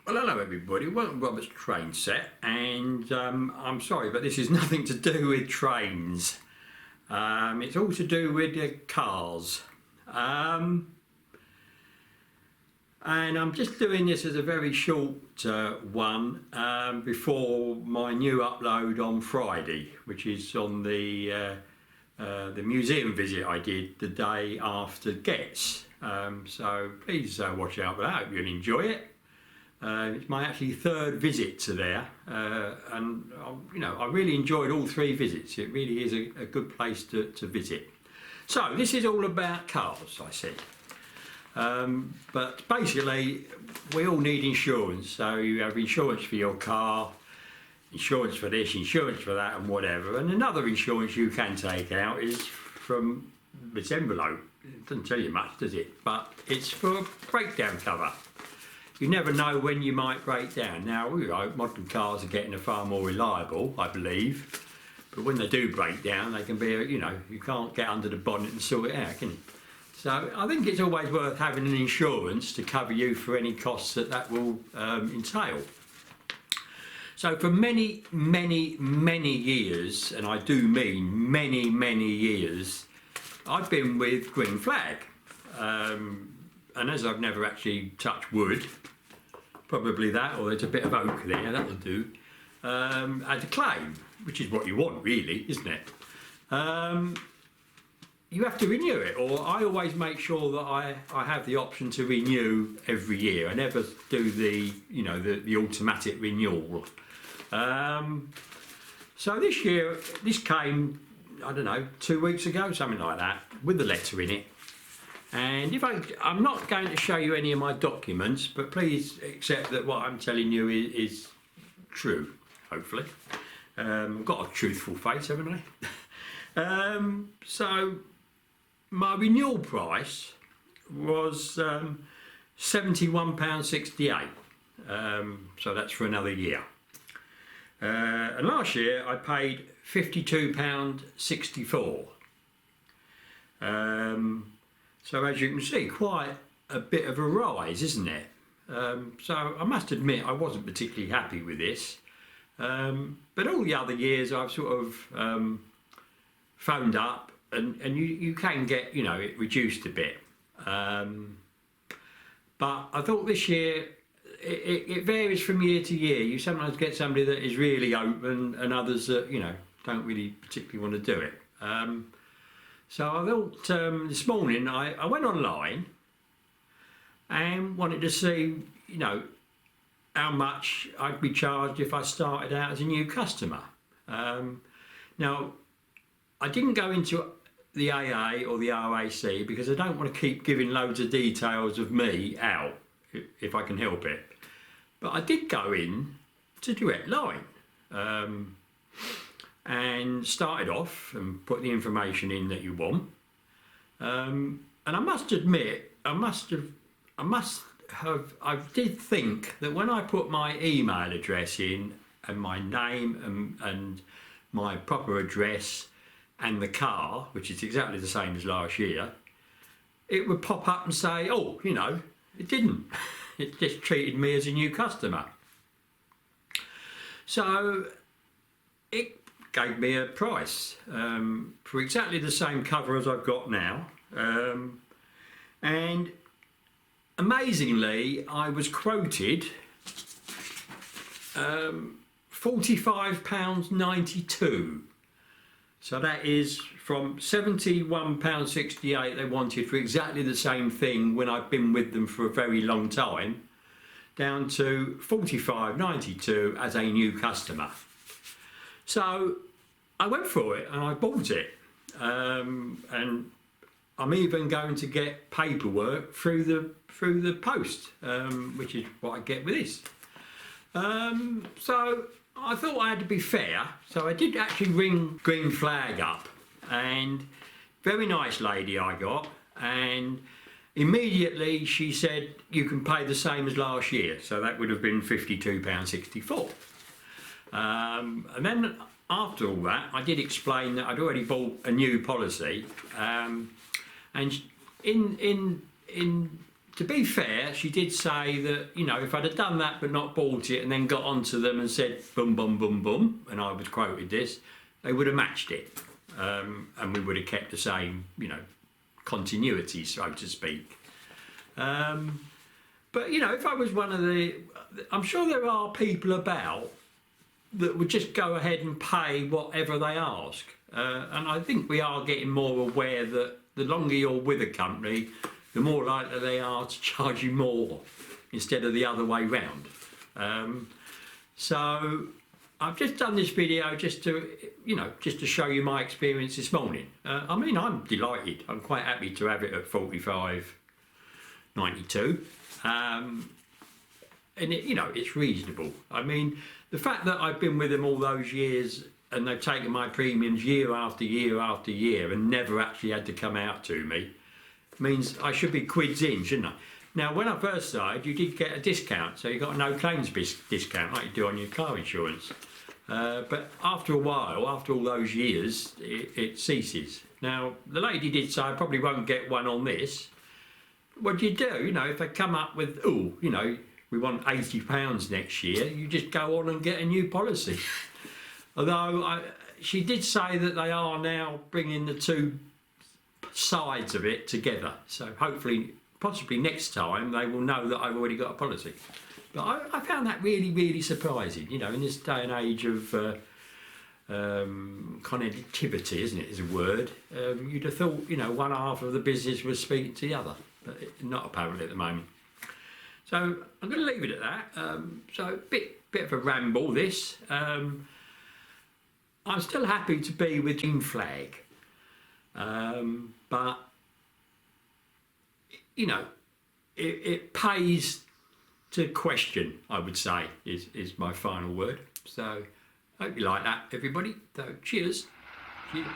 Well, hello everybody, welcome to Robert's Train Set, and I'm sorry, but this is nothing to do with trains. It's all to do with cars. And I'm just doing this as a very short one before my new upload on Friday, which is on the museum visit I did the day after Getz. So please watch out for that. I hope you'll enjoy it. It's my actually third visit to there, and I really enjoyed all three visits. It really is a good place to visit. So this is all about cars, I said. But basically, we all need insurance. So you have insurance for your car, insurance for this, insurance for that, and whatever. And another insurance you can take out is from this envelope. It doesn't tell you much, does it? But it's for breakdown cover. You never know when you might break down. Now, modern cars are getting far more reliable, I believe. But when they do break down, they can be, you can't get under the bonnet and sort it out, can you? So I think it's always worth having an insurance to cover you for any costs that will entail. So for many, many, many years, and I do mean many, many years, I've been with Green Flag. And as I've never actually touched wood, probably that, or there's a bit of oak there, that'll do, as a claim, which is what you want really, isn't it? You have to renew it, or I always make sure that I have the option to renew every year. I never do the automatic renewal. So this year, this came, I don't know, 2 weeks ago, something like that, with the letter in it. And I'm not going to show you any of my documents, but please accept that what I'm telling you is true, hopefully. I've got a truthful face, haven't I? So my renewal price was £71.68, so that's for another year. And last year I paid £52.64. So as you can see, quite a bit of a rise, isn't it? So I must admit I wasn't particularly happy with this. But all the other years I've sort of phoned up and you can get, it reduced a bit. But I thought this year, it varies from year to year. You sometimes get somebody that is really open and others that, don't really particularly want to do it. So I thought this morning I went online and wanted to see, how much I'd be charged if I started out as a new customer. Now, I didn't go into the AA or the RAC because I don't want to keep giving loads of details of me out if I can help it. But I did go in to Direct Line. And started off and put the information in that you want. And I must admit, I did think that when I put my email address in and my name and my proper address and the car, which is exactly the same as last year, it would pop up and say, oh, it didn't. It just treated me as a new customer. So it gave me a price for exactly the same cover as I've got now, and amazingly I was quoted £45.92, so that is from £71.68 they wanted for exactly the same thing when I've been with them for a very long time, down to £45.92 as a new customer. So I went for it and I bought it, and I'm even going to get paperwork through the post, which is what I get with this. So I thought I had to be fair, so I did actually ring Green Flag up, and very nice lady I got, and immediately she said you can pay the same as last year, so that would have been £52.64. And then after all that, I did explain that I'd already bought a new policy, and in to be fair, she did say that, you know, if I'd have done that but not bought it and then got onto them and said boom, boom, boom, boom, and I was quoted this, they would have matched it. And we would have kept the same, you know, continuity, so to speak. But, you know, if I was one of the... I'm sure there are people about that would just go ahead and pay whatever they ask. And I think we are getting more aware that the longer you're with a company, the more likely they are to charge you more instead of the other way round. So I've just done this video just to, you know, just to show you my experience this morning. I mean, I'm delighted. I'm quite happy to have it at 45.92. And it, you know, it's reasonable. I mean, the fact that I've been with them all those years and they've taken my premiums year after year after year and never actually had to come out to me means I should be quids in, shouldn't I? Now, when I first started, you did get a discount, so you got a no claims discount like you do on your car insurance. But after a while, after all those years, it ceases. Now, the lady did say I probably won't get one on this. What do? You know, if they come up with, oh, you know, we want £80 next year, you just go on and get a new policy. Although she did say that they are now bringing the two sides of it together. So hopefully, possibly next time, they will know that I've already got a policy. But I found that really, really surprising, you know, in this day and age of connectivity, isn't it, is a word. You'd have thought, you know, one half of the business was speaking to the other, but not apparently at the moment. So I'm going to leave it at that. So a bit of a ramble, this. I'm still happy to be with Green Flag. But, you know, it pays to question, I would say, is my final word. So, hope you like that, everybody. So, cheers. Cheers.